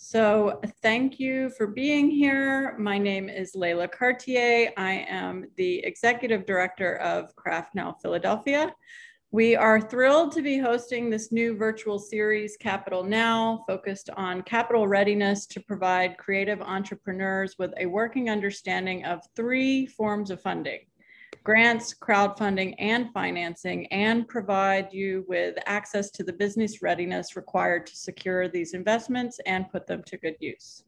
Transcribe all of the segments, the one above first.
So thank you for being here. My name is Layla Cartier. I am the Executive Director of CapitalNOW Philadelphia. We are thrilled to be hosting this new virtual series, CapitalNOW, focused on capital readiness to provide creative entrepreneurs with a working understanding of three forms of funding: grants, crowdfunding, and financing, and provide you with access to the business readiness required to secure these investments and put them to good use.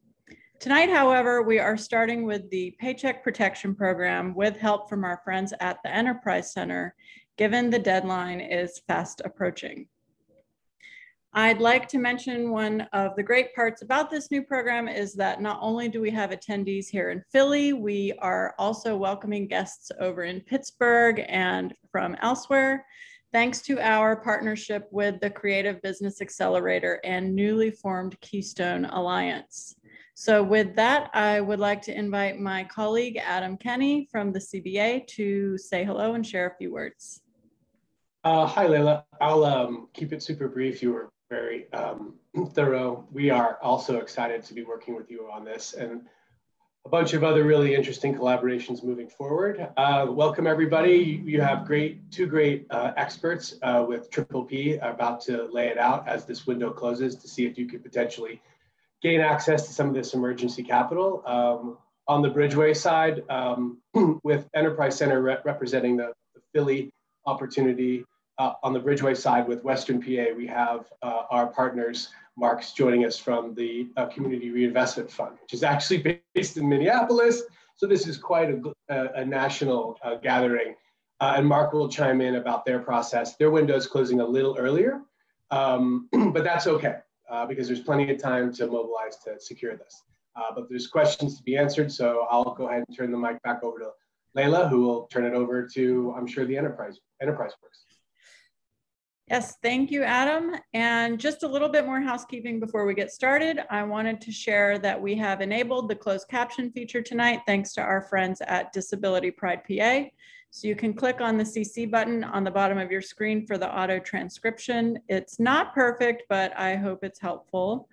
Tonight, however, we are starting with the Paycheck Protection Program with help from our friends at the Enterprise Center, given the deadline is fast approaching. I'd like to mention one of the great parts about this new program is that not only do we have attendees here in Philly, we are also welcoming guests over in Pittsburgh and from elsewhere, thanks to our partnership with the Creative Business Accelerator and newly formed Keystone Alliance. So with that, I would like to invite my colleague, Adam Kenny from the CBA, to say hello and share a few words. Hi, Layla. I'll keep it super brief. You were very thorough. We are also excited to be working with you on this and a bunch of other really interesting collaborations moving forward. Welcome, everybody. You have two great experts with Triple P about to lay it out as this window closes to see if you could potentially gain access to some of this emergency capital. On the Bridgeway side, with Enterprise Center representing the Philly opportunity, on the Bridgeway side with Western PA, we have our partners, Mark's joining us from the Community Reinvestment Fund, which is actually based in Minneapolis. So this is quite a national gathering. And Mark will chime in about their process. Their window is closing a little earlier, but that's okay because there's plenty of time to mobilize to secure this. But there's questions to be answered. So I'll go ahead and turn the mic back over to Layla, who will turn it over to, I'm sure, the enterprise folks. Yes, thank you, Adam. And just a little bit more housekeeping before we get started. I wanted to share that we have enabled the closed caption feature tonight, thanks to our friends at Disability Pride PA. So you can click on the CC button on the bottom of your screen for the auto transcription. It's not perfect, but I hope it's helpful.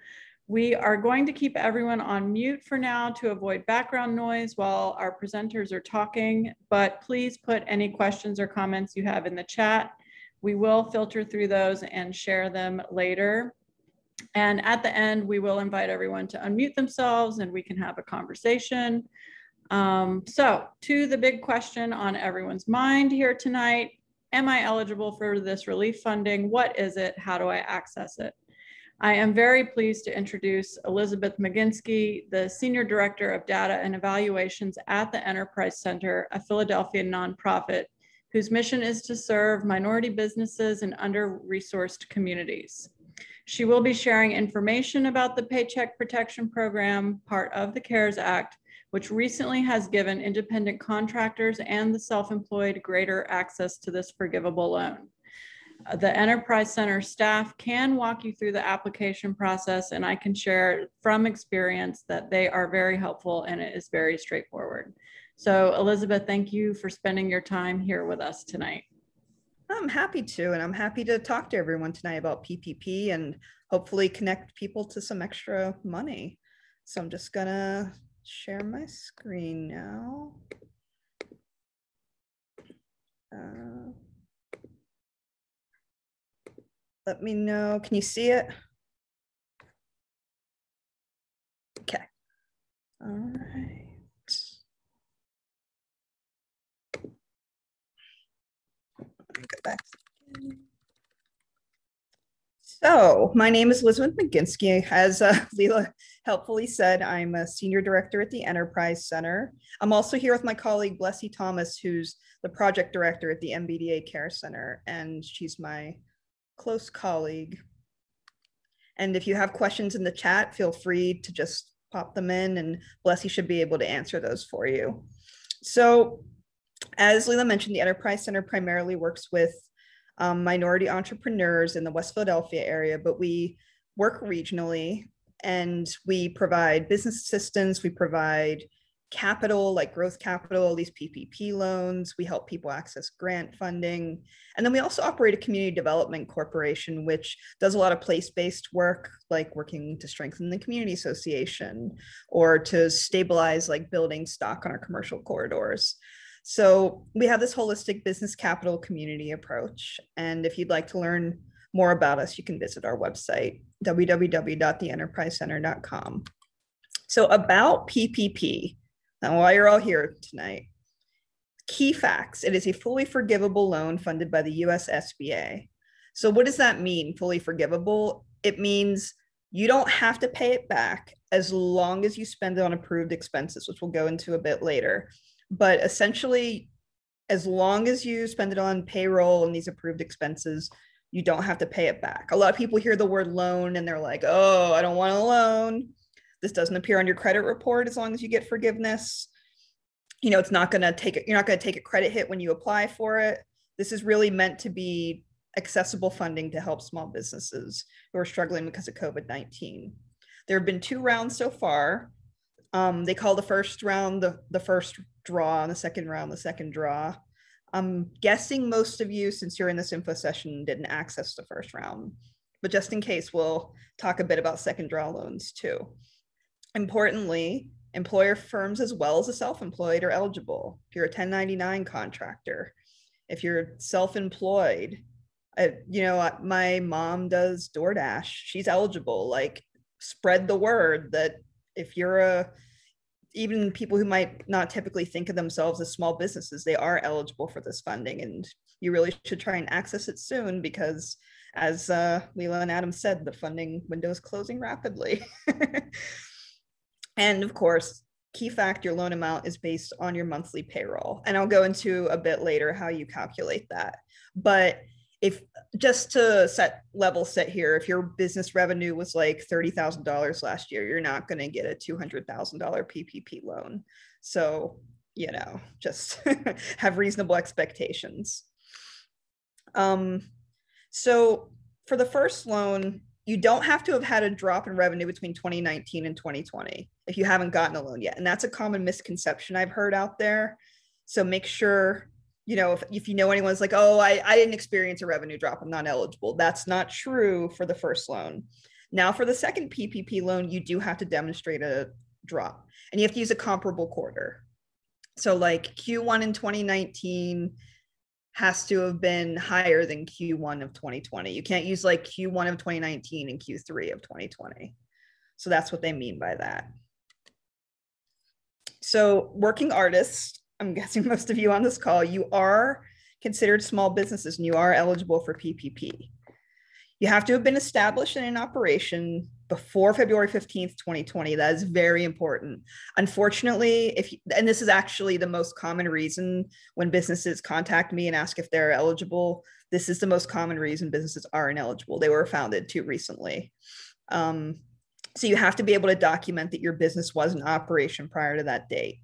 We are going to keep everyone on mute for now to avoid background noise while our presenters are talking, but please put any questions or comments you have in the chat. We will filter through those and share them later. And at the end, we will invite everyone to unmute themselves and we can have a conversation. So to the big question on everyone's mind here tonight, am I eligible for this relief funding? What is it? How do I access it? I am very pleased to introduce Elizabeth McGinsky, the Senior Director of Data and Evaluations at the Enterprise Center, a Philadelphia nonprofit whose mission is to serve minority businesses and under-resourced communities. She will be sharing information about the Paycheck Protection Program, part of the CARES Act, which recently has given independent contractors and the self-employed greater access to this forgivable loan. The Enterprise Center staff can walk you through the application process, and I can share from experience that they are very helpful and it is very straightforward. So Elizabeth, thank you for spending your time here with us tonight. I'm happy to, and I'm happy to talk to everyone tonight about PPP and hopefully connect people to some extra money. So I'm just gonna share my screen now. Let me know, can you see it? Okay, all right. Go back. So my name is Elizabeth McGinsky. As Leela helpfully said, I'm a Senior Director at the Enterprise Center. I'm also here with my colleague, Blessy Thomas, who's the Project Director at the MBDA Care Center, and she's my close colleague. And if you have questions in the chat, feel free to just pop them in, and Blessy should be able to answer those for you. So, as Leela mentioned, the Enterprise Center primarily works with minority entrepreneurs in the West Philadelphia area, but we work regionally and we provide business assistance, we provide capital, like growth capital, these PPP loans. We help people access grant funding. And then we also operate a community development corporation, which does a lot of place-based work, like working to strengthen the community association or to stabilize like building stock on our commercial corridors. So we have this holistic business capital community approach. And if you'd like to learn more about us, you can visit our website, www.theenterprisecenter.com. So about PPP, now why you're all here tonight, key facts: it is a fully forgivable loan funded by the US SBA. So what does that mean, fully forgivable? It means you don't have to pay it back as long as you spend it on approved expenses, which we'll go into a bit later. But essentially, as long as you spend it on payroll and these approved expenses, you don't have to pay it back. A lot of people hear the word loan and they're like, oh, I don't want a loan. This doesn't appear on your credit report as long as you get forgiveness. You know, it's not going to take it. You're not going to take a credit hit when you apply for it. This is really meant to be accessible funding to help small businesses who are struggling because of COVID-19. There have been 2 rounds so far. They call the first round the first draw, and the second round the second draw. I'm guessing most of you, since you're in this info session, didn't access the first round, but just in case, we'll talk a bit about second draw loans too. Importantly, employer firms as well as the self-employed are eligible. If you're a 1099 contractor, if you're self-employed, you know, my mom does DoorDash, she's eligible. Like, spread the word that if you're even people who might not typically think of themselves as small businesses, they are eligible for this funding, and you really should try and access it soon because, as Leila and Adam said, the funding window is closing rapidly. And of course, key fact, your loan amount is based on your monthly payroll. And I'll go into a bit later how you calculate that. But if just to level set here, if your business revenue was like $30,000 last year, you're not going to get a $200,000 PPP loan. So, you know, just have reasonable expectations. So for the first loan, you don't have to have had a drop in revenue between 2019 and 2020 if you haven't gotten a loan yet. And that's a common misconception I've heard out there. So make sure, you know, if you know anyone's like, oh, I didn't experience a revenue drop, I'm not eligible. That's not true for the first loan. Now for the second PPP loan, you do have to demonstrate a drop, and you have to use a comparable quarter. So like Q1 in 2019 has to have been higher than Q1 of 2020. You can't use like Q1 of 2019 and Q3 of 2020. So that's what they mean by that. So working artists, I'm guessing most of you on this call, you are considered small businesses and you are eligible for PPP. You have to have been established in an operation before February 15th, 2020. That is very important. Unfortunately, and this is actually the most common reason when businesses contact me and ask if they're eligible, this is the most common reason businesses are ineligible. They were founded too recently. So you have to be able to document that your business was in operation prior to that date.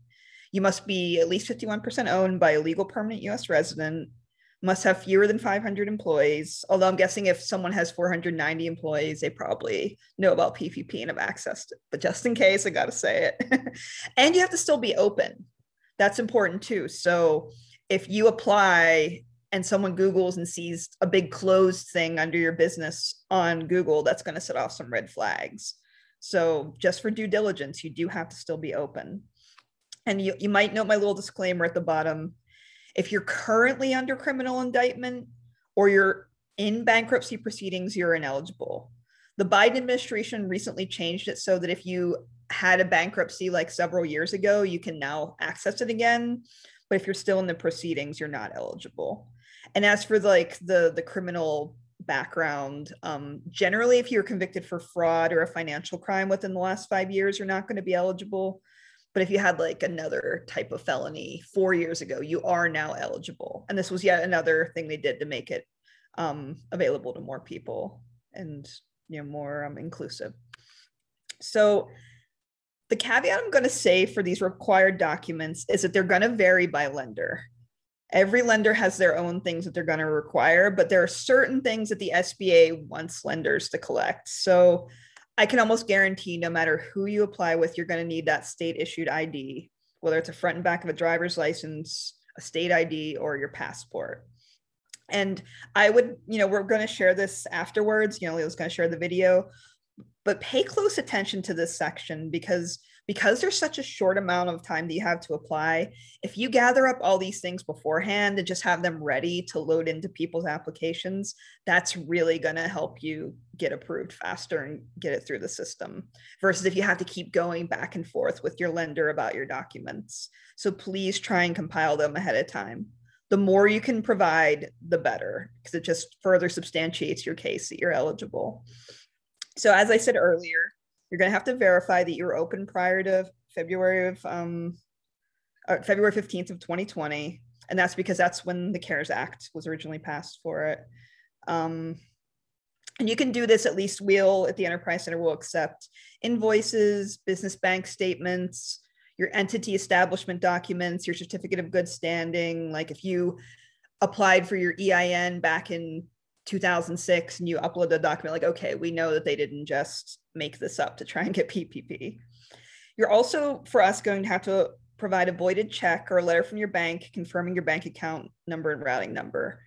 You must be at least 51% owned by a legal permanent US resident, must have fewer than 500 employees. Although I'm guessing if someone has 490 employees, they probably know about PPP and have accessed it. But just in case, I gotta say it. And you have to still be open. That's important too. So if you apply and someone Googles and sees a big closed thing under your business on Google, that's gonna set off some red flags. So just for due diligence, you do have to still be open. And you might note my little disclaimer at the bottom. If you're currently under criminal indictment or you're in bankruptcy proceedings, you're ineligible. The Biden administration recently changed it so that if you had a bankruptcy like several years ago, you can now access it again. But if you're still in the proceedings, you're not eligible. And as for like the criminal background, generally, if you're convicted for fraud or a financial crime within the last 5 years, you're not going to be eligible. But if you had like another type of felony 4 years ago, you are now eligible. And this was yet another thing they did to make it available to more people and, you know, more inclusive. So the caveat I'm going to say for these required documents is that they're going to vary by lender. Every lender has their own things that they're going to require, but there are certain things that the SBA wants lenders to collect. So I can almost guarantee no matter who you apply with, you're going to need that state issued ID whether it's a front and back of a driver's license, a state ID, or your passport. And I would, we're going to share this afterwards, Leo's going to share the video, but pay close attention to this section because there's such a short amount of time that you have to apply. If you gather up all these things beforehand and just have them ready to load into people's applications, that's really going to help you get approved faster and get it through the system versus if you have to keep going back and forth with your lender about your documents. So please try and compile them ahead of time. The more you can provide, the better, because it just further substantiates your case that you're eligible. So as I said earlier, you're going to have to verify that you were open prior to February 15th of 2020. And that's because that's when the CARES Act was originally passed for it. And you can do this, at least at the Enterprise Center will accept invoices, business bank statements, your entity establishment documents, your certificate of good standing. Like if you applied for your EIN back in 2006 and you upload the document, like, okay, we know that they didn't just make this up to try and get PPP. You're also, for us, going to have to provide a voided check or a letter from your bank confirming your bank account number and routing number.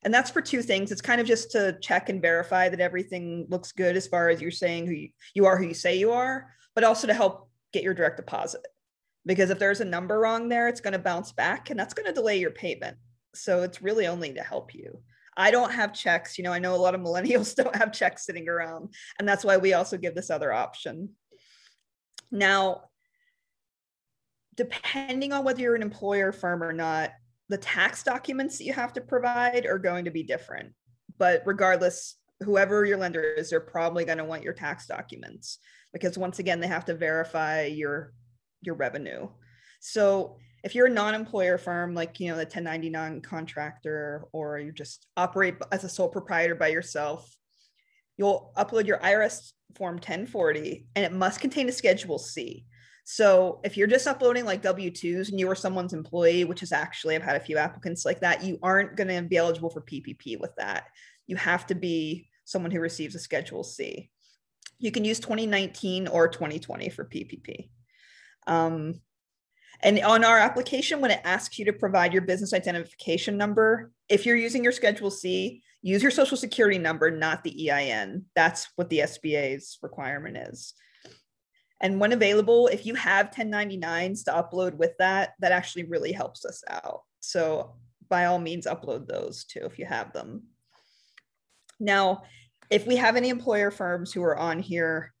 And that's for two things. It's kind of just to check and verify that everything looks good as far as you're saying who you say you are, but also to help get your direct deposit. Because if there's a number wrong there, it's going to bounce back and that's going to delay your payment. So it's really only to help you. I don't have checks. I know a lot of millennials don't have checks sitting around, and that's why we also give this other option. Now, depending on whether you're an employer firm or not, the tax documents that you have to provide are going to be different. But regardless, whoever your lender is, they're probably going to want your tax documents because once again, they have to verify your revenue. So if you're a non-employer firm, like, the 1099 contractor, or you just operate as a sole proprietor by yourself, you'll upload your IRS form 1040 and it must contain a Schedule C. So if you're just uploading like W-2s and you were someone's employee, which is actually, I've had a few applicants like that, you aren't going to be eligible for PPP with that. You have to be someone who receives a Schedule C. You can use 2019 or 2020 for PPP. And on our application, when it asks you to provide your business identification number, if you're using your Schedule C, use your social security number, not the EIN. That's what the SBA's requirement is. And when available, if you have 1099s to upload with that, that actually really helps us out. So by all means, upload those too, if you have them. Now, if we have any employer firms who are on here,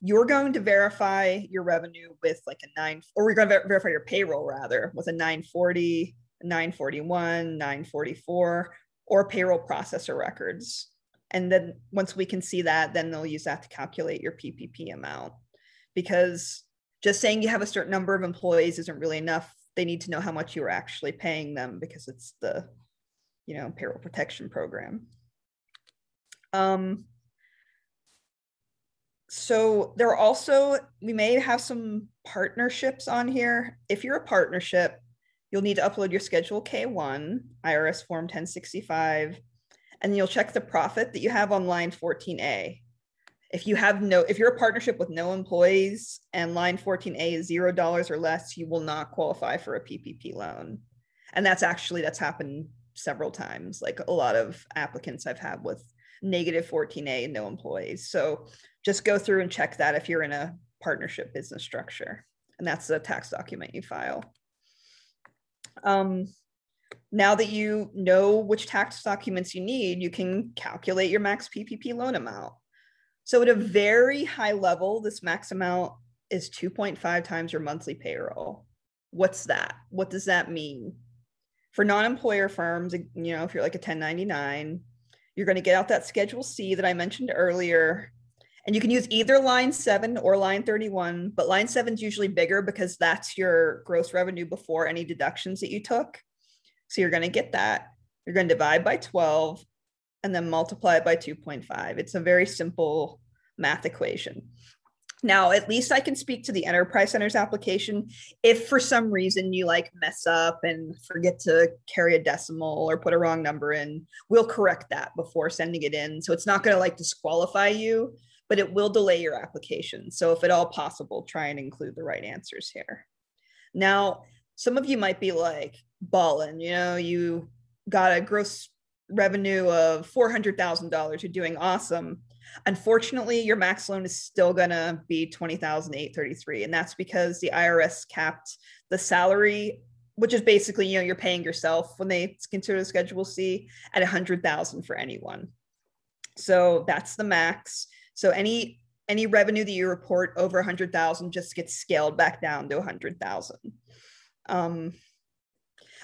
you're going to verify your revenue with like we're going to verify your payroll rather with a 940, 941, 944, or payroll processor records. And then once we can see that, then they'll use that to calculate your PPP amount. Because just saying you have a certain number of employees isn't really enough. They need to know how much you are actually paying them because it's the, Payroll Protection Program. So there are also, we may have some partnerships on here. If you're a partnership, you'll need to upload your Schedule K1, IRS Form 1065, and you'll check the profit that you have on line 14A. If you're a partnership with no employees and line 14A is $0 or less, you will not qualify for a PPP loan. And that's happened several times. Like a lot of applicants I've had with negative 14A and no employees. So just go through and check that if you're in a partnership business structure. And that's the tax document you file. Now that you know which tax documents you need, you can calculate your max PPP loan amount. So at a very high level, this max amount is 2.5 times your monthly payroll. What's that? What does that mean? For non-employer firms, if you're like a 1099, you're going to get out that Schedule C that I mentioned earlier, and you can use either line 7 or line 31, but line 7 is usually bigger because that's your gross revenue before any deductions that you took. So you're going to get that. You're going to divide by 12 and then multiply it by 2.5. It's a very simple math equation. Now, at least I can speak to the Enterprise Center's application. If for some reason you mess up and forget to carry a decimal or put a wrong number in, we'll correct that before sending it in. So it's not going to disqualify you, but it will delay your application. So if at all possible, try and include the right answers here. Now, some of you might be like, ballin', you know, you got a gross revenue of $400,000, you're doing awesome. Unfortunately, your max loan is still gonna be $20,833, and that's because the IRS capped the salary, which is basically, you know, you're paying yourself when they consider the Schedule C, at $100,000 for anyone. So that's the max. So any revenue that you report over 100,000 just gets scaled back down to 100,000.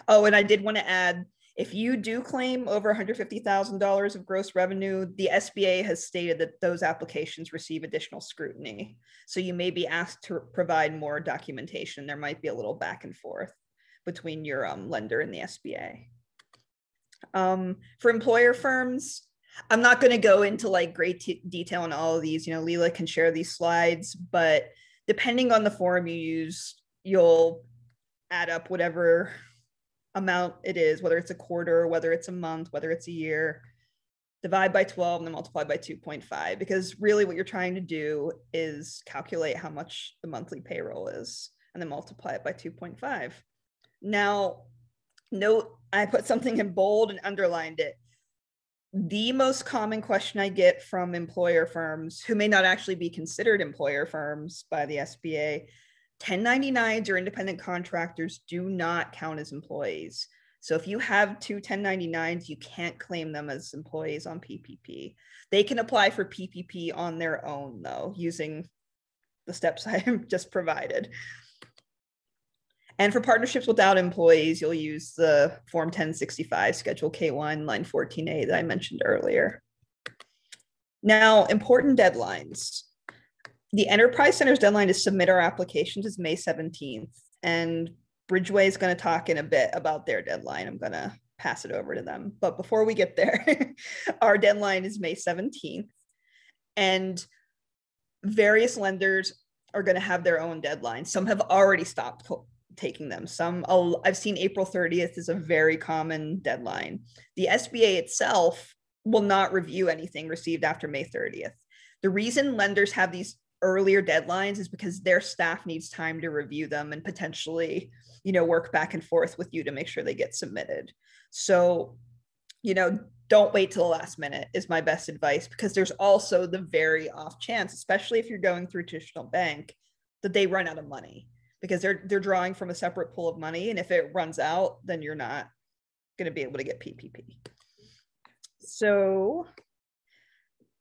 Oh, and I did want to add, if you do claim over $150,000 of gross revenue, the SBA has stated that those applications receive additional scrutiny. So you may be asked to provide more documentation. There might be a little back and forth between your lender and the SBA. For employer firms, I'm not going to go into like great detail on all of these. You know, Leela can share these slides, but depending on the form you use, you'll add up whatever amount it is, whether it's a quarter, whether it's a month, whether it's a year, divide by 12 and then multiply by 2.5, because really what you're trying to do is calculate how much the monthly payroll is and then multiply it by 2.5. Now, note, I put something in bold and underlined it. The most common question I get from employer firms who may not actually be considered employer firms by the SBA, 1099s or independent contractors do not count as employees. So if you have two 1099s, you can't claim them as employees on PPP. They can apply for PPP on their own, though, using the steps I just provided. And for partnerships without employees, you'll use the Form 1065, Schedule K1, line 14A that I mentioned earlier. Now, important deadlines. The Enterprise Center's deadline to submit our applications is May 17th, and Bridgeway is going to talk in a bit about their deadline. I'm going to pass it over to them. But before we get there, our deadline is May 17th, and various lenders are going to have their own deadlines. Some have already stopped taking them. Some, I've seen April 30th is a very common deadline. The SBA itself will not review anything received after May 30th. The reason lenders have these earlier deadlines is because their staff needs time to review them and potentially, you know, work back and forth with you to make sure they get submitted. So, you know, don't wait till the last minute is my best advice, because there's also the very off chance, especially if you're going through a traditional bank, that they run out of money, because they're drawing from a separate pool of money. And if it runs out, then you're not going to be able to get PPP. So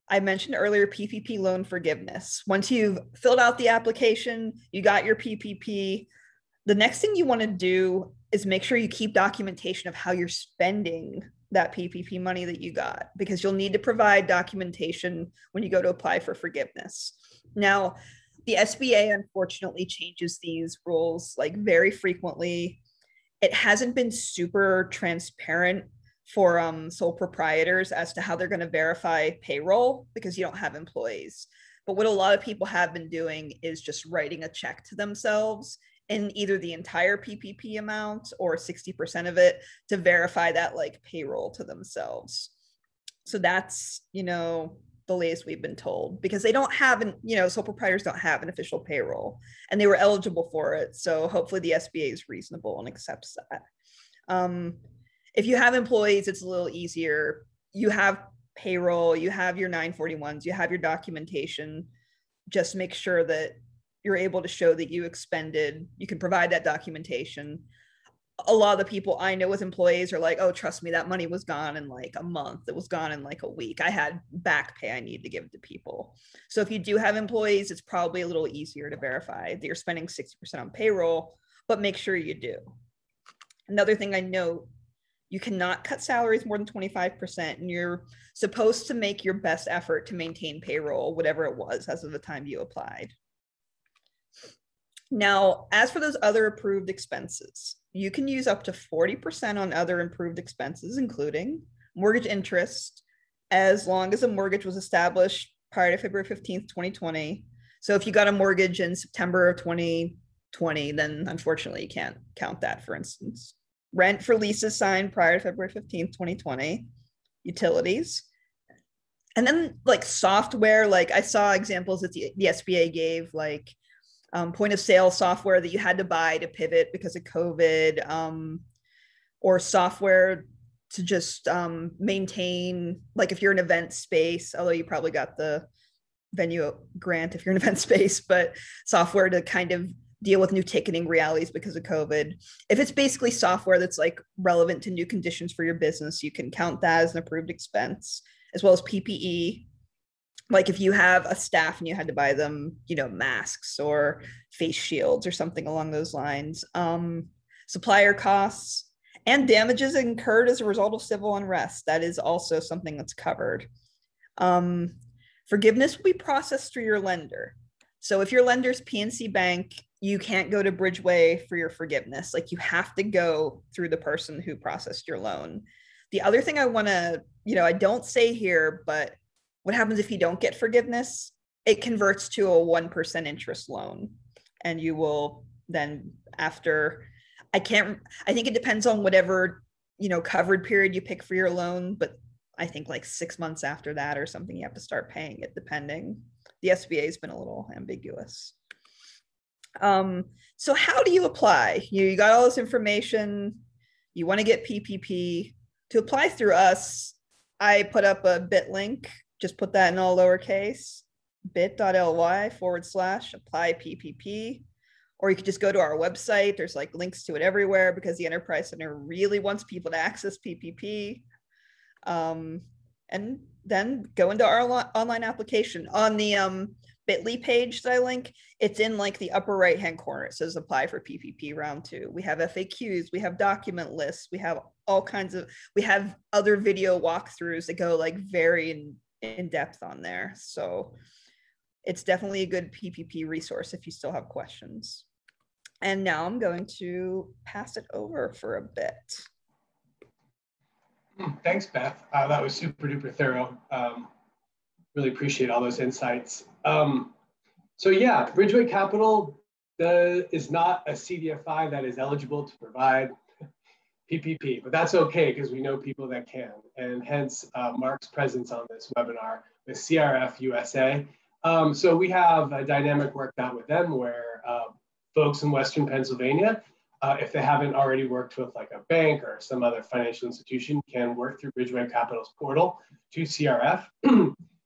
I mentioned earlier PPP loan forgiveness. Once you've filled out the application, you got your PPP, the next thing you want to do is make sure you keep documentation of how you're spending that PPP money that you got, because you'll need to provide documentation when you go to apply for forgiveness. Now, the SBA unfortunately changes these rules like very frequently. It hasn't been super transparent for sole proprietors as to how they're going to verify payroll, because you don't have employees. But what a lot of people have been doing is just writing a check to themselves in either the entire PPP amount or 60% of it to verify that like payroll to themselves. So that's, you know, the latest we've been told, because they don't have an, you know, sole proprietors don't have an official payroll and they were eligible for it. So hopefully the SBA is reasonable and accepts that. If you have employees, it's a little easier. You have payroll, you have your 941s, you have your documentation. Just make sure that you're able to show that you expended, you can provide that documentation. A lot of the people I know with employees are like, oh, trust me, that money was gone in like a month. It was gone in like a week. I had back pay I need to give to people. So if you do have employees, it's probably a little easier to verify that you're spending 60% on payroll, but make sure you do. Another thing I note, you cannot cut salaries more than 25%, and you're supposed to make your best effort to maintain payroll, whatever it was as of the time you applied. Now, as for those other approved expenses, you can use up to 40% on other improved expenses, including mortgage interest, as long as a mortgage was established prior to February 15th, 2020. So if you got a mortgage in September of 2020, then unfortunately you can't count that, for instance. Rent for leases signed prior to February 15th, 2020, utilities. And then like software, like I saw examples that the SBA gave, like point of sale software that you had to buy to pivot because of COVID, or software to just maintain, like if you're an event space, although you probably got the venue grant if you're an event space, but software to kind of deal with new ticketing realities because of COVID. If it's basically software that's like relevant to new conditions for your business, you can count that as an approved expense, as well as PPE. Like if you have a staff and you had to buy them, you know, masks or face shields or something along those lines. Supplier costs and damages incurred as a result of civil unrest. That is also something that's covered. Forgiveness will be processed through your lender. So if your lender's PNC Bank, you can't go to Bridgeway for your forgiveness. Like you have to go through the person who processed your loan. The other thing I want to, you know, I don't say here, but what happens if you don't get forgiveness? It converts to a 1% interest loan. And you will then, after, I think it depends on whatever, you know, covered period you pick for your loan, but I think like 6 months after that or something, you have to start paying it depending. The SBA has been a little ambiguous. So how do you apply? You got all this information, you want to get PPP. To apply through us, I put up a bit link, just put that in all lowercase, bit.ly/apply PPP. Or you could just go to our website. There's like links to it everywhere because the Enterprise Center really wants people to access PPP. And then go into our online application. On the bit.ly page that I link, it's in like the upper right-hand corner. It says apply for PPP round 2. We have FAQs, we have document lists, we have all kinds of, we have other video walkthroughs that go like very in depth on there. So it's definitely a good PPP resource if you still have questions. And now I'm going to pass it over for a bit. Thanks, Beth. That was super duper thorough. Really appreciate all those insights. So yeah, Bridgeway Capital is not a CDFI that is eligible to provide PPP, but that's okay because we know people that can, and hence Mark's presence on this webinar with CRF USA. So we have a dynamic worked out with them where folks in Western Pennsylvania, if they haven't already worked with like a bank or some other financial institution, can work through Bridgeway Capital's portal to CRF.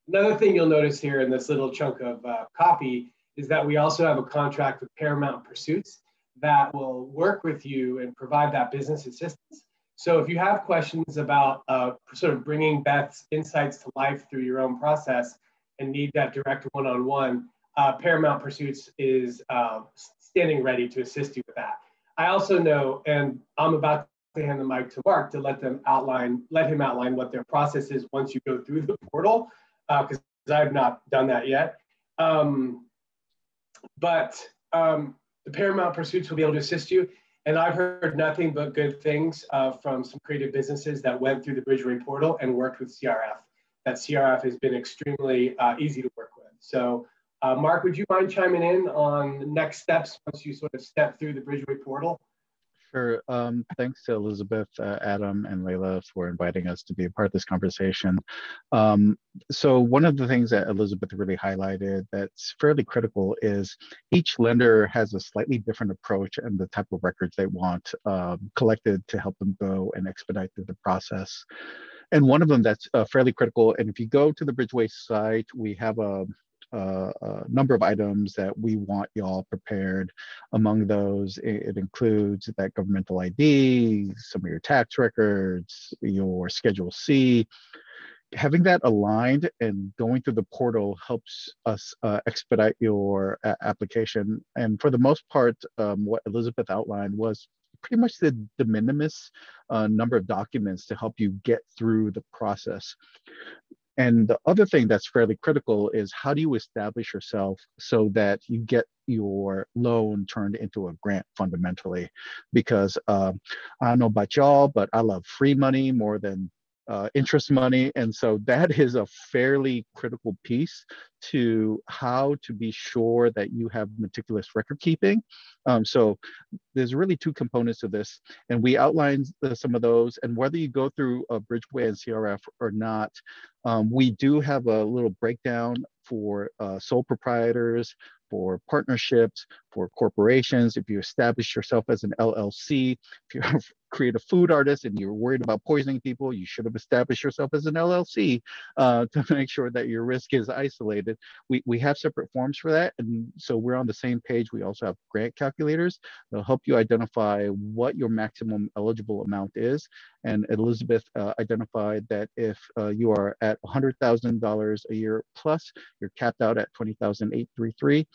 Another thing you'll notice here in this little chunk of copy is that we also have a contract with Paramount Pursuits that will work with you and provide that business assistance. So if you have questions about sort of bringing Beth's insights to life through your own process and need that direct one-on-one, Paramount Pursuits is standing ready to assist you with that. I also know, and I'm about to hand the mic to Mark to let him outline what their process is once you go through the portal, because I've not done that yet. But the Paramount Pursuits will be able to assist you. And I've heard nothing but good things from some creative businesses that went through the Bridgeway portal and worked with CRF. That CRF has been extremely easy to work with. So Mark, would you mind chiming in on next steps once you sort of step through the Bridgeway portal? Sure. Thanks to Elizabeth, Adam, and Layla for inviting us to be a part of this conversation. So one of the things that Elizabeth really highlighted that's fairly critical is each lender has a slightly different approach and the type of records they want collected to help them go and expedite through the process. And one of them that's fairly critical, and if you go to the Bridgeway site, we have a number of items that we want y'all prepared. Among those, it includes that governmental ID, some of your tax records, your Schedule C. Having that aligned and going through the portal helps us expedite your application. And for the most part, what Elizabeth outlined was pretty much the de minimis number of documents to help you get through the process. And the other thing that's fairly critical is how do you establish yourself so that you get your loan turned into a grant fundamentally? Because I don't know about y'all, but I love free money more than interest money. And so that is a fairly critical piece to how to be sure that you have meticulous record keeping. So there's really two components to this, and we outlined some of those. And whether you go through Bridgeway and CRF or not, we do have a little breakdown for sole proprietors, for partnerships, for corporations. If you establish yourself as an LLC, if you're a creative food artist and you're worried about poisoning people, you should have established yourself as an LLC to make sure that your risk is isolated. We have separate forms for that. And so we're on the same page. We also have grant calculators. They'll help you identify what your maximum eligible amount is. And Elizabeth identified that if you are at $100,000 a year plus, you're capped out at $20,833.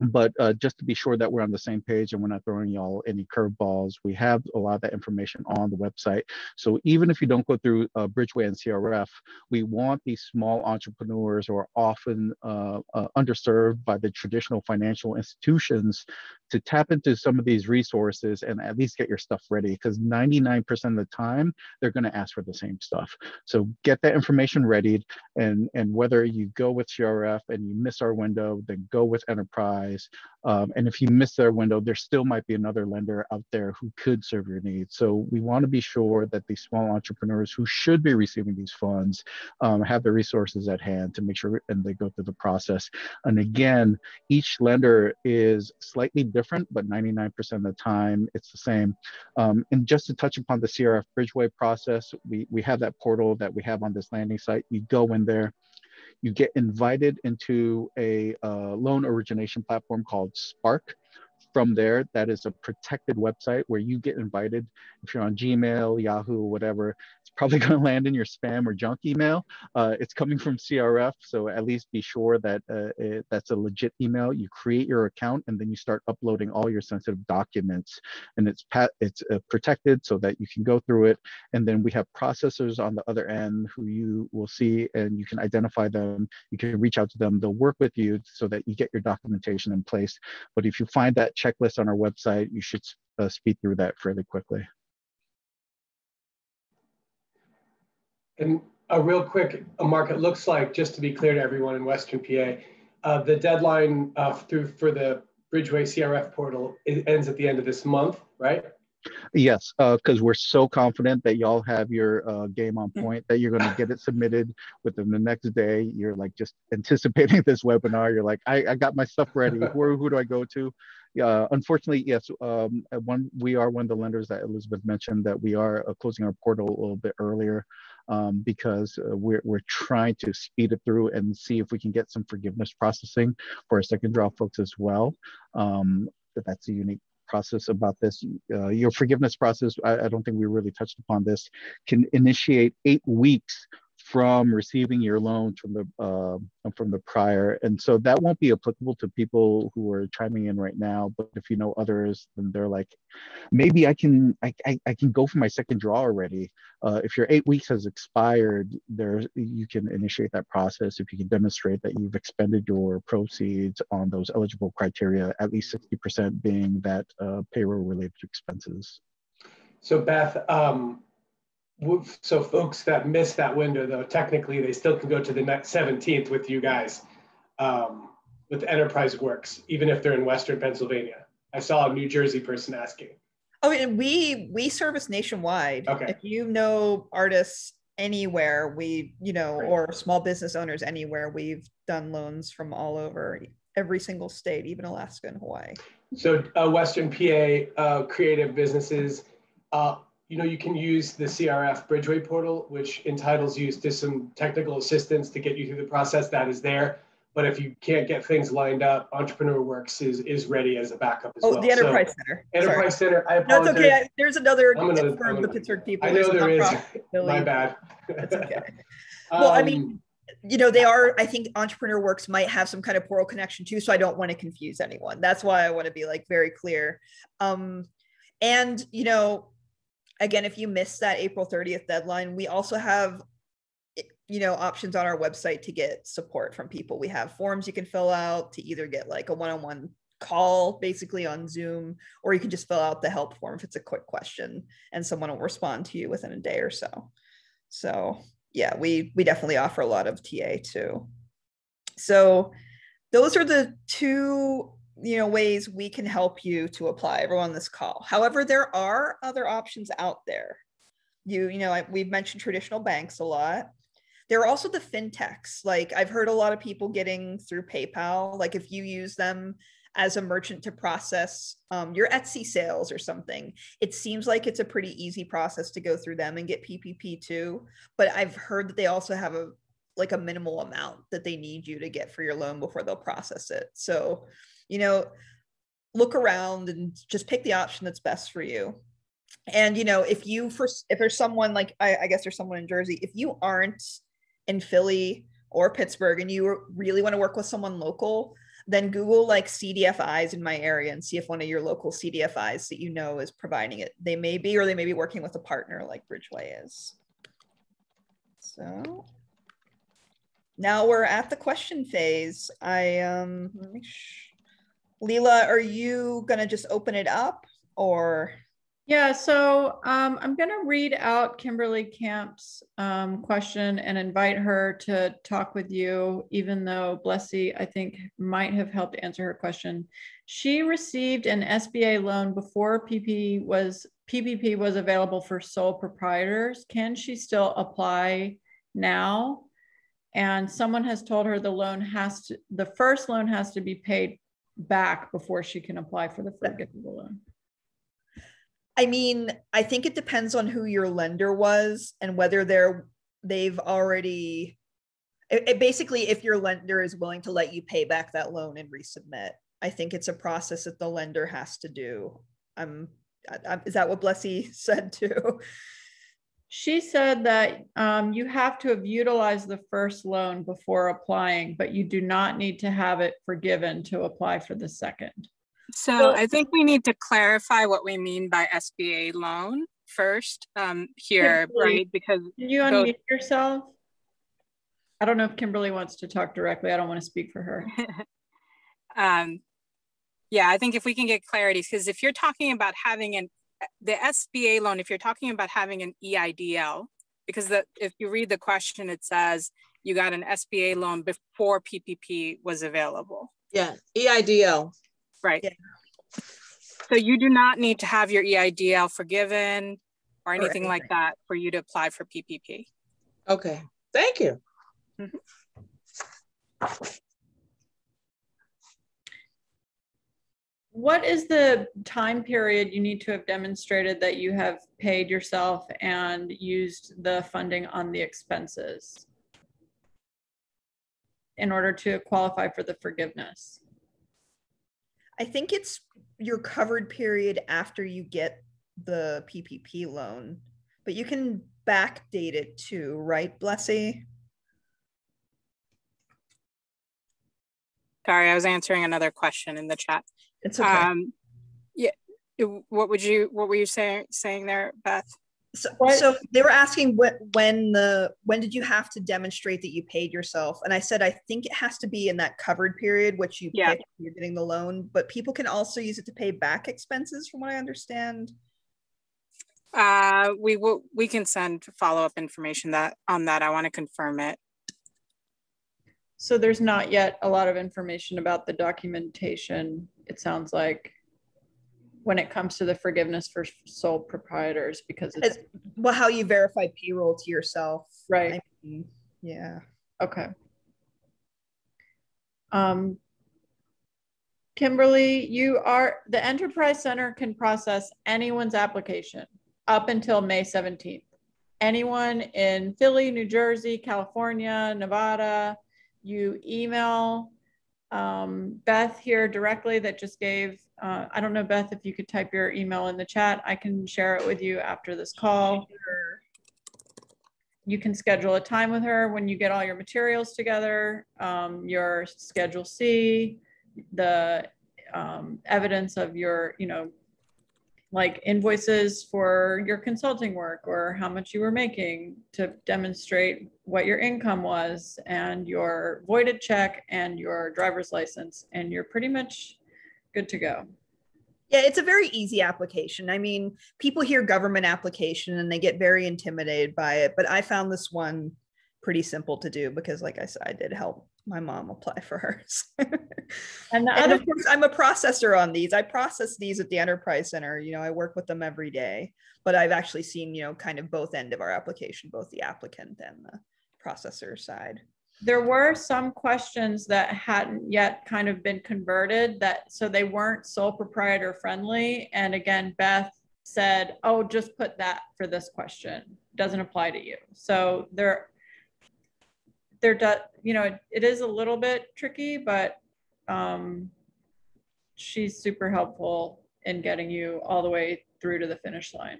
But just to be sure that we're on the same page and we're not throwing y'all any curveballs, we have a lot of that information on the website. So even if you don't go through Bridgeway and CRF, we want these small entrepreneurs who are often underserved by the traditional financial institutions to tap into some of these resources and at least get your stuff ready, because 99% of the time, they're going to ask for the same stuff. So get that information readied, and whether you go with CRF and you miss our window, then go with Enterprise. And if you miss their window, there still might be another lender out there who could serve your needs. So we want to be sure that these small entrepreneurs who should be receiving these funds have the resources at hand to make sure and they go through the process. And again, each lender is slightly different, but 99% of the time it's the same. And just to touch upon the CRF Bridgeway process, we have that portal that we have on this landing site. You go in there, you get invited into a loan origination platform called Spark. From there, that is a protected website where you get invited. If you're on Gmail, Yahoo, whatever, it's probably going to land in your spam or junk email. It's coming from CRF, so at least be sure that that's a legit email. You create your account, and then you start uploading all your sensitive documents. And it's protected so that you can go through it. And then we have processors on the other end who you will see, and you can identify them. You can reach out to them. They'll work with you so that you get your documentation in place. But if you find that checklist on our website, you should speed through that fairly quickly. And a real quick, Mark, it looks like, just to be clear to everyone in Western PA, the deadline for the Bridgeway CRF portal, it ends at the end of this month, right? Yes, because we're so confident that y'all have your game on point, that you're going to get it submitted within the next day. You're like just anticipating this webinar. You're like, I got my stuff ready. Who do I go to? Unfortunately, yes, we are one of the lenders that Elizabeth mentioned that we are closing our portal a little bit earlier because we're trying to speed it through and see if we can get some forgiveness processing for our second draw folks as well. That's a unique process about this. Your forgiveness process, I don't think we really touched upon this, can initiate 8 weeks from receiving your loan from the prior, and so that won't be applicable to people who are chiming in right now. But if you know others, then they're like, maybe I can go for my second draw already. If your 8 weeks has expired, you can initiate that process if you can demonstrate that you've expended your proceeds on those eligible criteria, at least 60% being that payroll related expenses. So Beth, so folks that miss that window, though, technically they still can go to the next 17th with you guys, with Enterprise Works, even if they're in Western Pennsylvania. I saw a New Jersey person asking. Oh, and we service nationwide. Okay. If you know artists anywhere, Great. Or small business owners anywhere, we've done loans from all over, every single state, even Alaska and Hawaii. So Western PA creative businesses, you can use the CRF Bridgeway portal, which entitles you to some technical assistance to get you through the process. That is there. But if you can't get things lined up, Entrepreneur Works is ready as a backup as well. Oh, the Enterprise Center. Enterprise Center, I No, apologize. it's okay. There's another for the Pittsburgh people. I know there is. My bad. That's okay. Well, I mean, they are, I think Entrepreneur Works might have some kind of portal connection too, so I don't want to confuse anyone. That's why I want to be like very clear. And, again, if you missed that April 30th deadline, we also have, options on our website to get support from people. We have forms you can fill out to either get like a one-on-one call basically on Zoom, or you can just fill out the help form if it's a quick question and someone will respond to you within a day or so. So yeah, we definitely offer a lot of TA too. So those are the two ways we can help you to apply, everyone on this call. However, there are other options out there. We've mentioned traditional banks a lot. There are also the fintechs. Like I've heard a lot of people getting through PayPal. Like if you use them as a merchant to process your Etsy sales or something, it seems like it's a pretty easy process to go through them and get PPP too. But I've heard that they also have a minimal amount that they need you to get for your loan before they'll process it. So, you know, look around and just pick the option that's best for you. And, you know, if there's someone like, I guess there's someone in Jersey, if you aren't in Philly or Pittsburgh and you really want to work with someone local, then Google like CDFIs in my area and see if one of your local CDFIs that you know is providing it. They may be working with a partner like Bridgeway is. So now we're at the question phase. Leela, are you gonna just open it up or? Yeah, so I'm going to read out Kimberly Camp's question and invite her to talk with you, even though Blessy, I think, might have helped answer her question. She received an SBA loan before PPP was available for sole proprietors. Can she still apply now? And someone has told her the first loan has to be paid back before she can apply for the forgivable loan. I mean, I think it depends on who your lender was and whether they've already, basically, if your lender is willing to let you pay back that loan and resubmit. I think it's a process that the lender has to do. Is that what Blessy said too? She said that you have to have utilized the first loan before applying, but you do not need to have it forgiven to apply for the second. So I think we need to clarify what we mean by SBA loan first here, right? Because can you unmute yourself? I don't know if Kimberly wants to talk directly. I don't want to speak for her. Yeah, I think if we can get clarity, because if you're talking about having the SBA loan, if you're talking about having an EIDL, because if you read the question, it says you got an SBA loan before PPP was available. Yeah, EIDL. Right. Yeah. So you do not need to have your EIDL forgiven or anything like that for you to apply for PPP. Okay, thank you. Mm-hmm. What is the time period you need to have demonstrated that you have paid yourself and used the funding on the expenses in order to qualify for the forgiveness? I think it's your covered period after you get the PPP loan, but you can backdate it too, right, Blessy? Sorry, I was answering another question in the chat. It's okay. Yeah, what were you saying there, Beth? So they were asking when did you have to demonstrate that you paid yourself? And I said, I think it has to be in that covered period, which you pick when you're getting the loan, but people can also use it to pay back expenses from what I understand. We can send follow-up information on that. I want to confirm it. So there's not yet a lot of information about the documentation, it sounds like, when it comes to the forgiveness for sole proprietors, because it's well, how you verify payroll to yourself, right? I mean, yeah. Okay. Kimberly, the Enterprise Center can process anyone's application up until May 17th. Anyone in Philly, New Jersey, California, Nevada, you email Beth here directly that just gave, I don't know, Beth, if you could type your email in the chat, I can share it with you after this call. You can schedule a time with her when you get all your materials together, your Schedule C, the evidence of your, like invoices for your consulting work or how much you were making to demonstrate what your income was, and your voided check and your driver's license, and you're pretty much good to go. Yeah, it's a very easy application. I mean, people hear government application and they get very intimidated by it, but I found this one pretty simple to do because, like I said, I did help my mom apply for hers. and of course, I'm a processor on these. I process these at the Enterprise Center. I work with them every day, but I've actually seen, kind of both end of our application, both the applicant and processor side. There were some questions that hadn't yet kind of been converted, that so they weren't sole proprietor friendly. And again, Beth said, oh, just put that for this question. Doesn't apply to you. So they're you know, it is a little bit tricky, but she's super helpful in getting you all the way through to the finish line.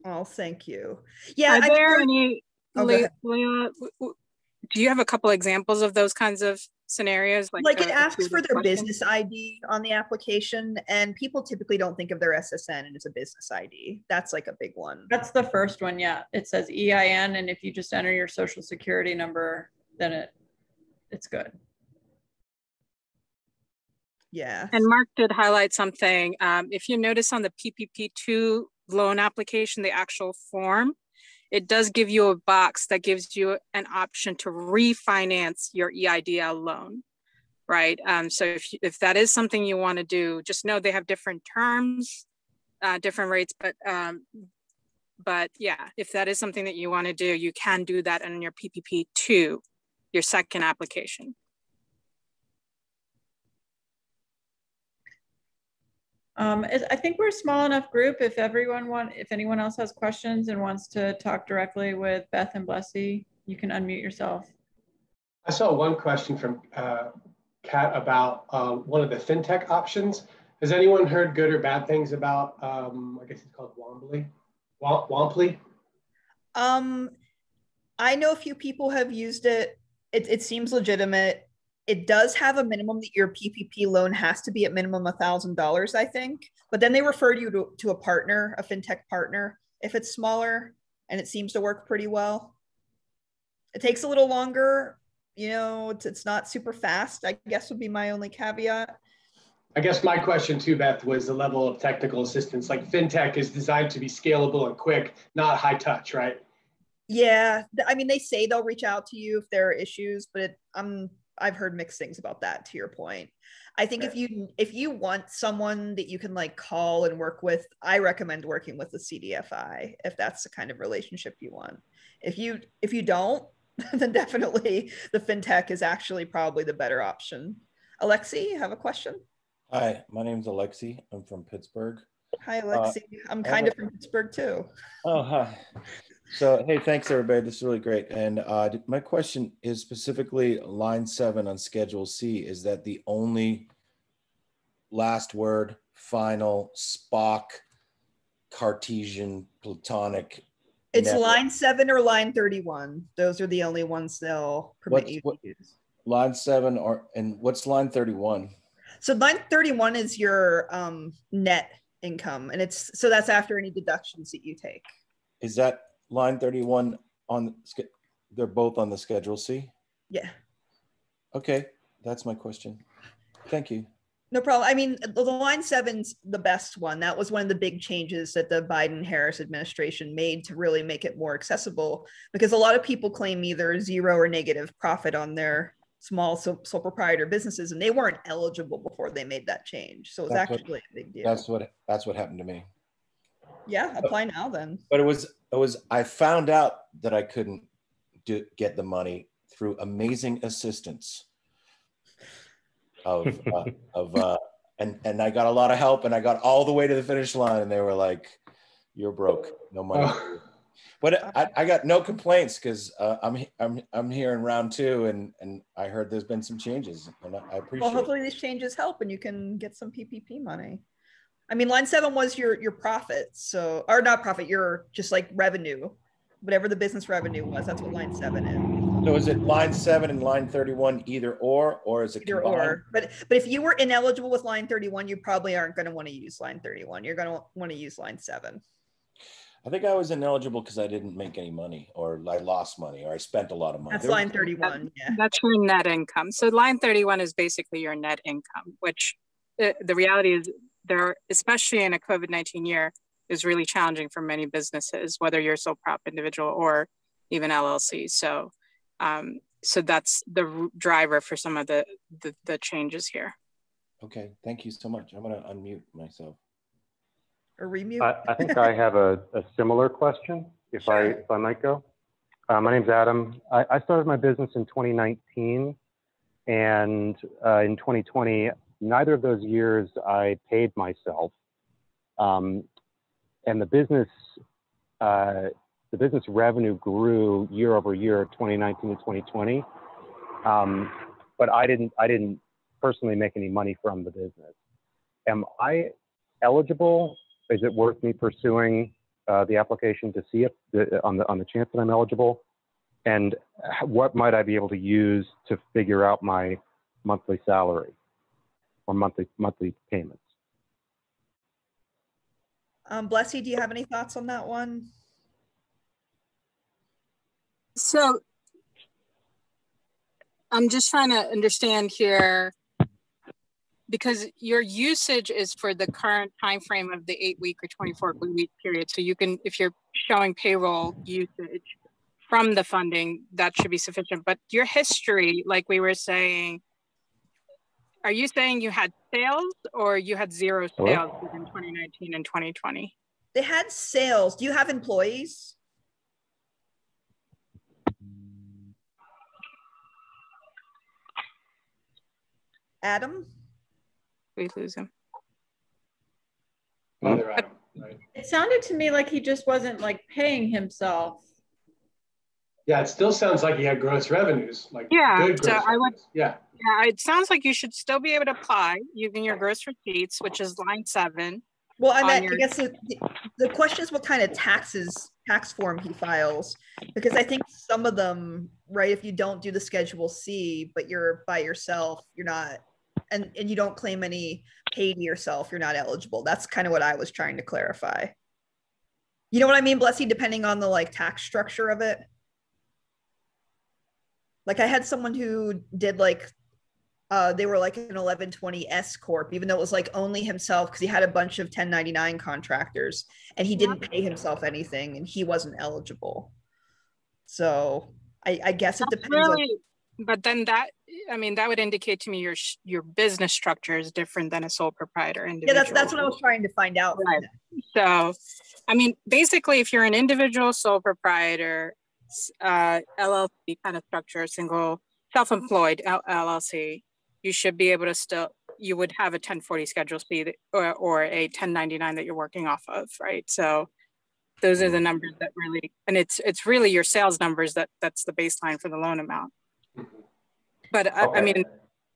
Oh, thank you. Yeah. Are there any, Leila, do you have a couple examples of those kinds of scenarios? Like it asks for their business ID on the application, and people typically don't think of their SSN as a business ID. That's like a big one. That's the first one, yeah. It says EIN, and if you just enter your social security number, then it's good. Yeah. And Mark did highlight something. If you notice on the PPP2 loan application, the actual form, it does give you a box that gives you an option to refinance your EIDL loan, right? So if that is something you want to do, just know they have different terms, different rates, but yeah, if that is something that you want to do, you can do that in your PPP2, your second application. I think we're a small enough group. If anyone else has questions and wants to talk directly with Beth and Blessy, you can unmute yourself. I saw one question from Kat about one of the fintech options. Has anyone heard good or bad things about, I guess it's called Womply? I know a few people have used it. It seems legitimate. It does have a minimum that your PPP loan has to be at minimum $1,000, I think. But then they refer you to a partner, a fintech partner, if it's smaller, and it seems to work pretty well. It takes a little longer. You know, it's not super fast, I guess would be my only caveat. I guess my question too, Beth, was the level of technical assistance. Like fintech is designed to be scalable and quick, not high touch, right? Yeah, I mean, they say they'll reach out to you if there are issues, but I've heard mixed things about that, to your point. I think if you want someone that you can like call and work with, I recommend working with the CDFI if that's the kind of relationship you want. If you don't, then definitely the fintech is actually probably the better option. Alexi, you have a question? Hi, my name's Alexi. I'm from Pittsburgh. Hi, Alexi. I'm kind of from Pittsburgh too. Oh, hi. So, hey, thanks everybody. This is really great. And my question is specifically line 7 on Schedule C. Is that the only last word, final, Spock, Cartesian, Platonic? It's network? line 7 or line 31. Those are the only ones they'll permit you to use. Line 7 and what's line 31? So line 31 is your net income. And that's after any deductions that you take. Is that line 31 they're both on the Schedule C? Yeah. Okay, that's my question. Thank you. No problem. I mean, the line 7's the best one. That was one of the big changes that the Biden-Harris administration made to really make it more accessible, because a lot of people claim either zero or negative profit on their small sole proprietor businesses, and they weren't eligible before they made that change. So it was actually a big deal. That's what happened to me. Yeah, apply now then. But it was I found out that I couldn't get the money through amazing assistance and I got a lot of help, and I got all the way to the finish line, and they were like, "You're broke, no money." But I got no complaints because I'm here in round 2, and I heard there's been some changes, and I appreciate. Well, hopefully these changes help, and you can get some PPP money. I mean, line 7 was your profit, so, or not profit, your just like revenue, whatever the business revenue was. That's what line 7 is. So is it line 7 and line 31 either or is it either combined? Or? But if you were ineligible with line 31, you probably aren't going to want to use line 31. You're going to want to use line 7. I think I was ineligible because I didn't make any money, or I lost money, or I spent a lot of money. That's line 31. Yeah. That's your net income. So line 31 is basically your net income, which the reality is there, especially in a COVID-19 year, is really challenging for many businesses, whether you're a sole prop individual or even LLC. So that's the driver for some of the changes here. Okay, thank you so much. I'm going to unmute myself. Or remute. I think I have a similar question, if I might go. My name's Adam. I started my business in 2019, and in 2020, neither of those years I paid myself, and the business revenue grew year over year, 2019 to 2020, but I didn't personally make any money from the business. Am I eligible? Is it worth me pursuing the application to see if on the chance that I'm eligible? And what might I be able to use to figure out my monthly salary or monthly payments? Blessy, do you have any thoughts on that one? So I'm just trying to understand here, because your usage is for the current time frame of the 8-week or 24-week period. So you can, if you're showing payroll usage from the funding, that should be sufficient. But your history, like we were saying, are you saying you had sales or you had zero sales within 2019 and 2020? They had sales. Do you have employees? Adam? We lose him. Another Adam, right? It sounded to me like he just wasn't like paying himself. Yeah, it still sounds like he had gross revenues, like good gross revenues. Yeah, it sounds like you should still be able to apply using your gross receipts, which is line 7. Well, I guess the question is what kind of tax form he files, because I think some of them, right, if you don't do the Schedule C, but you're by yourself, you're not, and you don't claim any pay to yourself, you're not eligible. That's kind of what I was trying to clarify. You know what I mean, Blessy, depending on the like tax structure of it? Like I had someone who did like, they were like an 1120 S Corp, even though it was like only himself, because he had a bunch of 1099 contractors and he didn't pay himself anything and he wasn't eligible. So I guess it depends on. But then that, I mean, that would indicate to me your business structure is different than a sole proprietor individual. Yeah, that's what I was trying to find out. Right. So, I mean, basically, if you're an individual sole proprietor, LLC kind of structure, single self-employed LLC, you should be able to you would have a 1040 Schedule C or a 1099 that you're working off of, right? So those are the numbers that really, and it's really your sales numbers that's the baseline for the loan amount. But okay. I mean,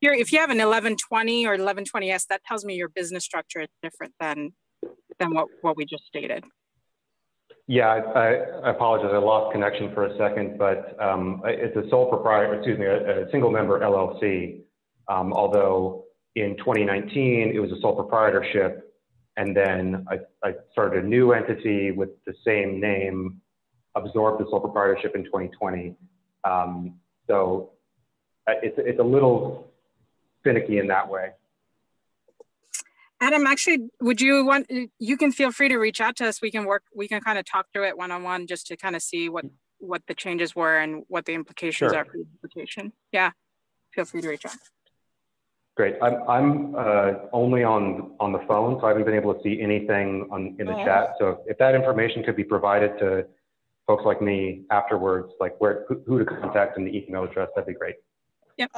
if you have an 1120 or 1120S, that tells me your business structure is different than what we just stated. Yeah, I apologize. I lost connection for a second, but it's a sole proprietor, excuse me, a single member LLC. Although in 2019, it was a sole proprietorship. And then I started a new entity with the same name, absorbed the sole proprietorship in 2020. So it's a little finicky in that way. Adam, actually, you can feel free to reach out to us. We can kind of talk through it one-on-one just to kind of see what the changes were and what the implications are for the application. Yeah, feel free to reach out. Great. I'm only on the phone, so I haven't been able to see anything in the chat. So if that information could be provided to folks like me afterwards, like who to contact and the email address, that'd be great. Yep.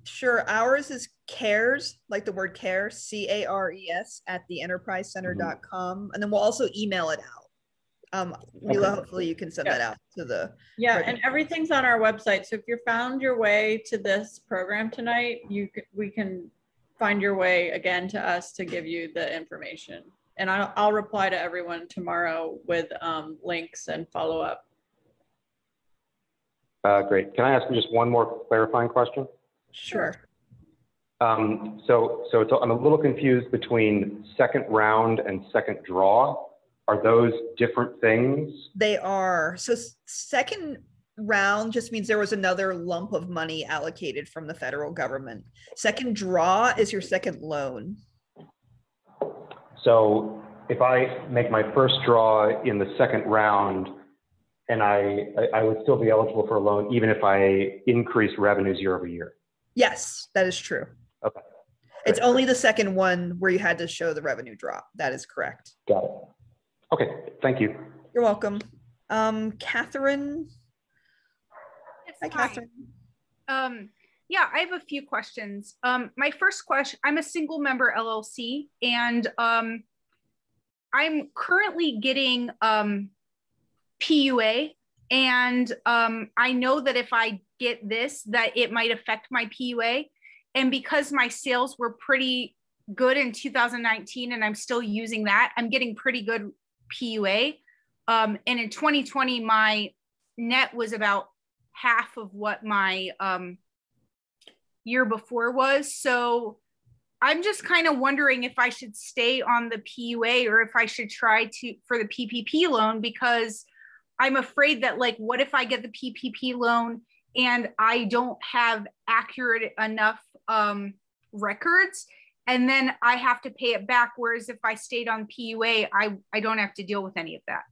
Sure. Ours is CARES, like the word care, CARES @theenterprisecenter.com. And then we'll also email it out. Leela, hopefully you can send that out to the. Yeah, and everything's on our website. So if you found your way to this program tonight, we can find your way again to us to give you the information. And I'll reply to everyone tomorrow with links and follow up. Great. Can I ask just one more clarifying question? Sure. So I'm a little confused between second round and second draw. Are those different things? They are. So second round just means there was another lump of money allocated from the federal government. Second draw is your second loan. So if I make my first draw in the second round, and I would still be eligible for a loan even if I increase revenues year over year? Yes, that is true. Okay. It's only the second one where you had to show the revenue drop. That is correct. Got it. Okay, thank you. You're welcome. Catherine? Hi, Catherine. Yeah, I have a few questions. My first question, I'm a single member LLC, and I'm currently getting PUA, and I know that if I get this, that it might affect my PUA. And because my sales were pretty good in 2019 and I'm still using that, I'm getting pretty good PUA. And in 2020, my net was about half of what my year before was. So I'm just kind of wondering if I should stay on the PUA or if I should try for the PPP loan, because I'm afraid that, like, what if I get the PPP loan and I don't have accurate enough records, and then I have to pay it back. Whereas if I stayed on PUA, I don't have to deal with any of that.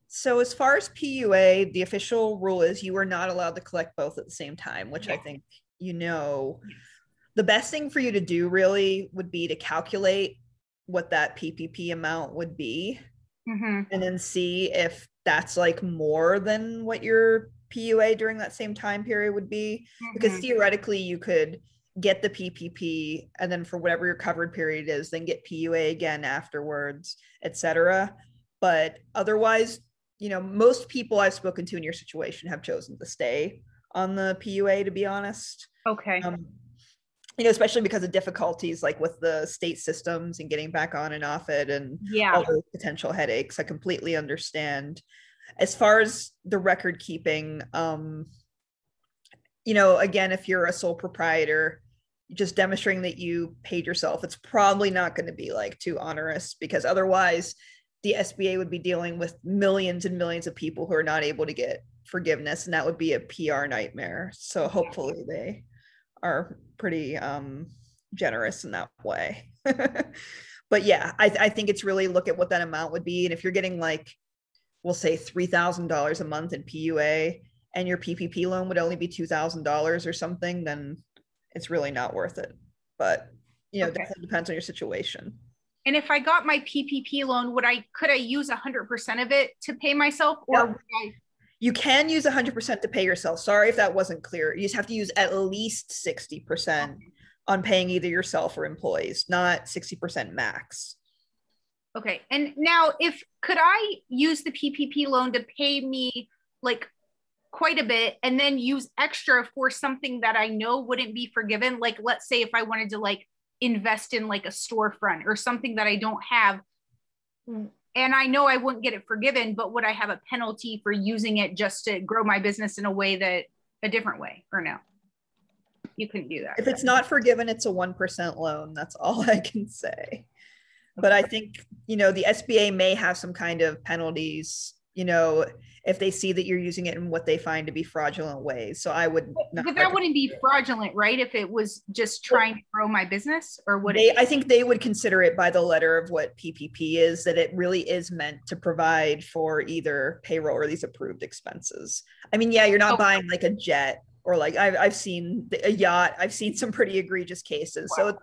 So as far as PUA, the official rule is you are not allowed to collect both at the same time, which I think, you know, the best thing for you to do really would be to calculate what that PPP amount would be, and then see if that's like more than what your PUA during that same time period would be, because theoretically you could get the PPP and then for whatever your covered period is, then get PUA again afterwards, etc. But otherwise, you know, most people I've spoken to in your situation have chosen to stay on the PUA, to be honest. Okay. You know, especially because of difficulties like with the state systems and getting back on and off it, and all those potential headaches. I completely understand. As far as the record keeping, you know, again, if you're a sole proprietor, just demonstrating that you paid yourself, it's probably not going to be like too onerous, because otherwise the SBA would be dealing with millions and millions of people who are not able to get forgiveness, and that would be a PR nightmare. So hopefully they are pretty generous in that way. But yeah, I think it's really look at what that amount would be. And if you're getting like, we'll say $3,000 a month in PUA and your PPP loan would only be $2,000 or something, then it's really not worth it. But, you know, definitely depends on your situation. And if I got my PPP loan, could I use 100% of it to pay myself, or would I? You can use 100% to pay yourself. Sorry if that wasn't clear. You just have to use at least 60% on paying either yourself or employees, not 60% max. Okay. And now could I use the PPP loan to pay me like quite a bit and then use extra for something that I know wouldn't be forgiven? Like, let's say if I wanted to like invest in like a storefront or something that I don't have, and I know I wouldn't get it forgiven, but would I have a penalty for using it just to grow my business in a different way, or no? You couldn't do that. If it's not forgiven, it's a 1% loan. That's all I can say. But I think, you know, the SBA may have some kind of penalties, you know, if they see that you're using it in what they find to be fraudulent ways. So I would not. But that wouldn't be fraudulent, right? If it was just trying to grow my business, or would it? I think they would consider it by the letter of what PPP is, that it really is meant to provide for either payroll or these approved expenses. I mean, yeah, you're not buying like a jet or like I've seen a yacht. I've seen some pretty egregious cases. Wow. So,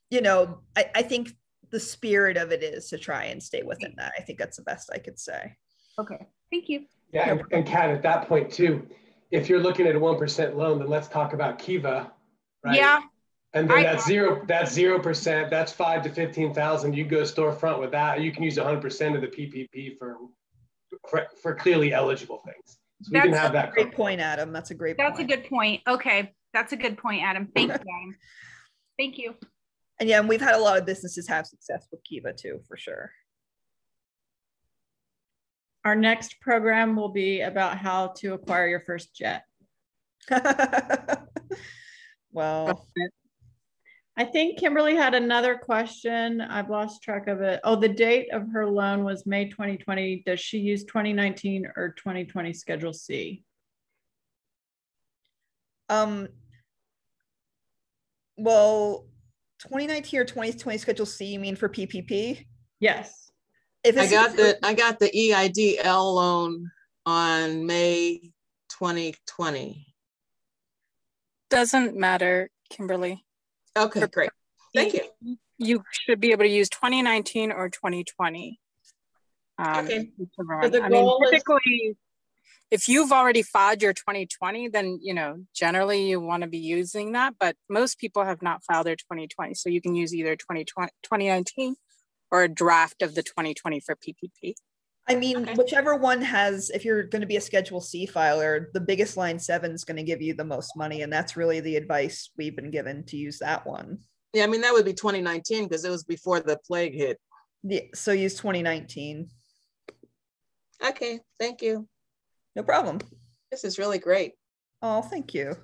you know, I think the spirit of it is to try and stay within that. I think that's the best I could say. Okay, thank you. Yeah, and Kat, at that point too, if you're looking at a 1% loan, then let's talk about Kiva, right? Yeah. And then that's 0%. That's 5 to 15,000. You go storefront with that. You can use 100% of the PPP for clearly eligible things. So we can have that. Great point, Adam. That's a great point. That's a good point. Okay, that's a good point, Adam. Thank you, Adam. Thank you. And yeah, and we've had a lot of businesses have success with Kiva too, for sure. Our next program will be about how to acquire your first jet. Well, I think Kimberly had another question. I've lost track of it. Oh, the date of her loan was May 2020. Does she use 2019 or 2020 Schedule C? Well, 2019 or 2020 Schedule C, you mean for PPP? Yes. I got the EIDL loan on May 2020. Doesn't matter, Kimberly. Okay, great. Thank you. You should be able to use 2019 or 2020. Okay. So the goal is, If you've already filed your 2020, then, you know, generally you want to be using that, but most people have not filed their 2020. So you can use either 2019 or a draft of the 2020 for PPP. I mean, whichever one has, if you're going to be a Schedule C filer, the biggest line 7 is going to give you the most money. And that's really the advice we've been given, to use that one. Yeah, I mean, that would be 2019 because it was before the plague hit. Yeah, so use 2019. Okay, thank you. No problem. This is really great. Oh, thank you.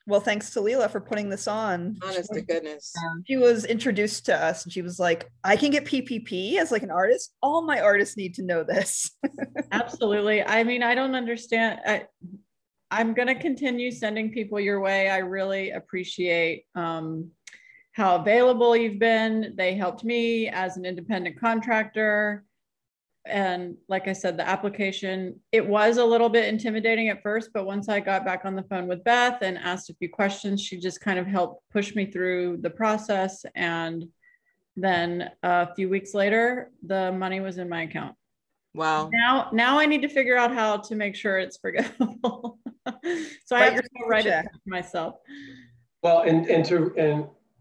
Well, thanks to Leela for putting this on. Honest to goodness. She was introduced to us and she was like, I can get PPP as like an artist. All my artists need to know this. Absolutely. I mean, I don't understand. I'm going to continue sending people your way. I really appreciate how available you've been. They helped me as an independent contractor. And like I said, the application, it was a little bit intimidating at first, but once I got back on the phone with Beth and asked a few questions, she just kind of helped push me through the process. And then a few weeks later, the money was in my account. Wow. Now I need to figure out how to make sure it's forgivable. So I have to write it myself. Well, and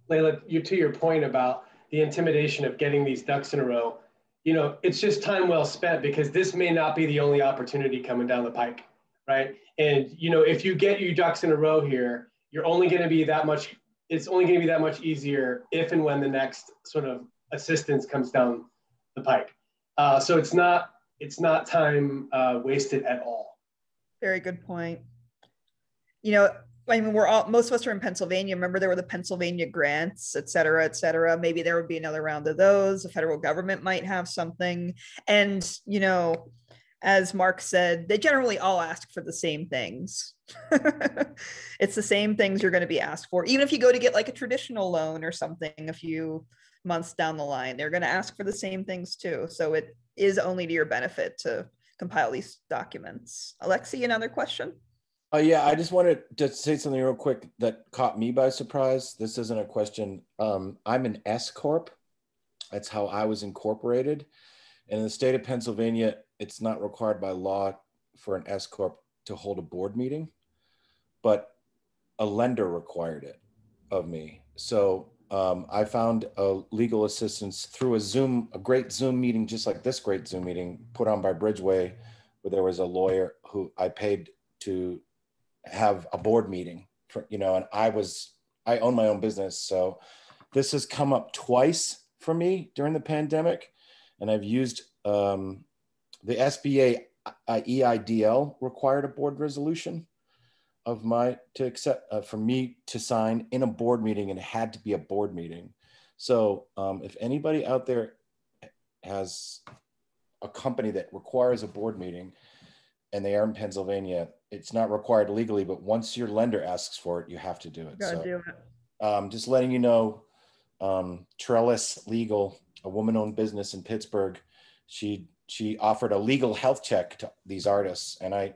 Layla, to your point about the intimidation of getting these ducks in a row, you know, it's just time well spent, because this may not be the only opportunity coming down the pike, right? And, you know, if you get your ducks in a row here, you're only going to be that much, it's only going to be that much easier if and when the next sort of assistance comes down the pike. So it's not time wasted at all. Very good point. You know, I mean, most of us are in Pennsylvania. Remember, there were the Pennsylvania grants, et cetera, et cetera. Maybe there would be another round of those. The federal government might have something. And, you know, as Mark said, they generally all ask for the same things. It's the same things you're going to be asked for. Even if you go to get like a traditional loan or something a few months down the line, they're going to ask for the same things too. So it is only to your benefit to compile these documents. Alexi, another question? Yeah, I just wanted to say something real quick that caught me by surprise. This isn't a question. I'm an S Corp. That's how I was incorporated. And in the state of Pennsylvania, it's not required by law for an S Corp to hold a board meeting, but a lender required it of me. So I found a legal assistance through a great Zoom meeting, just like this great Zoom meeting put on by Bridgeway, where there was a lawyer who I paid to have a board meeting for, you know, and I own my own business. So this has come up twice for me during the pandemic. And I've used the SBA EIDL required a board resolution of for me to sign in a board meeting, and it had to be a board meeting. So if anybody out there has a company that requires a board meeting and they are in Pennsylvania, it's not required legally, but once your lender asks for it, you have to do it. Gotta so do it. Just letting you know, Trellis Legal, a woman-owned business in Pittsburgh, she offered a legal health check to these artists, and I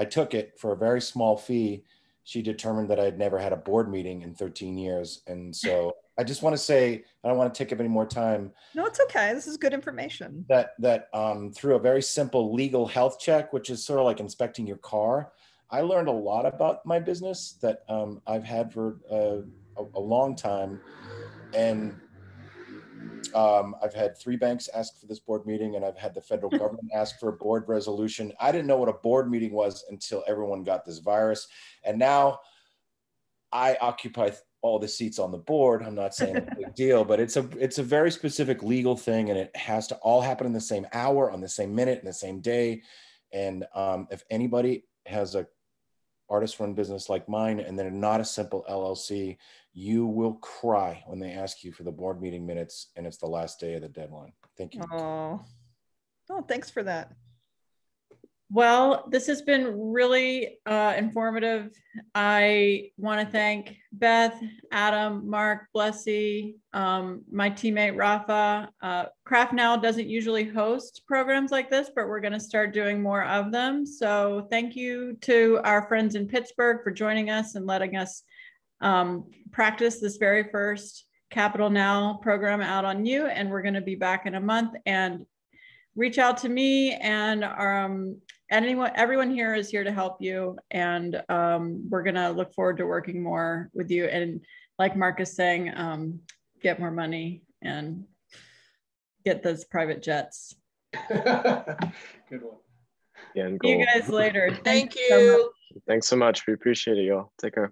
took it for a very small fee. She determined that I had never had a board meeting in 13 years. And so I just want to say, I don't want to take up any more time. No, it's okay. This is good information. That through a very simple legal health check, which is sort of like inspecting your car, I learned a lot about my business that I've had for a long time. And I've had 3 banks ask for this board meeting, and I've had the federal government ask for a board resolution. I didn't know what a board meeting was until everyone got this virus. And now I occupy all the seats on the board. I'm not saying it's a big deal, but it's a very specific legal thing, and it has to all happen in the same hour, on the same minute, in the same day. And if anybody has a artist-run business like mine, and they're not a simple LLC, you will cry when they ask you for the board meeting minutes and it's the last day of the deadline. Thank you. Oh, thanks for that. Well, this has been really informative. I want to thank Beth, Adam, Mark, Blessy, my teammate Rafa. CraftNow doesn't usually host programs like this, but we're going to start doing more of them. So thank you to our friends in Pittsburgh for joining us and letting us practice this very first CapitalNOW program out on you. And we're going to be back in a month, and reach out to me and everyone here is here to help you, and we're gonna look forward to working more with you. And like Mark is saying, get more money and get those private jets. Good one. Yeah, See you guys later. Thank you. So thanks so much. We appreciate it, y'all. Take care.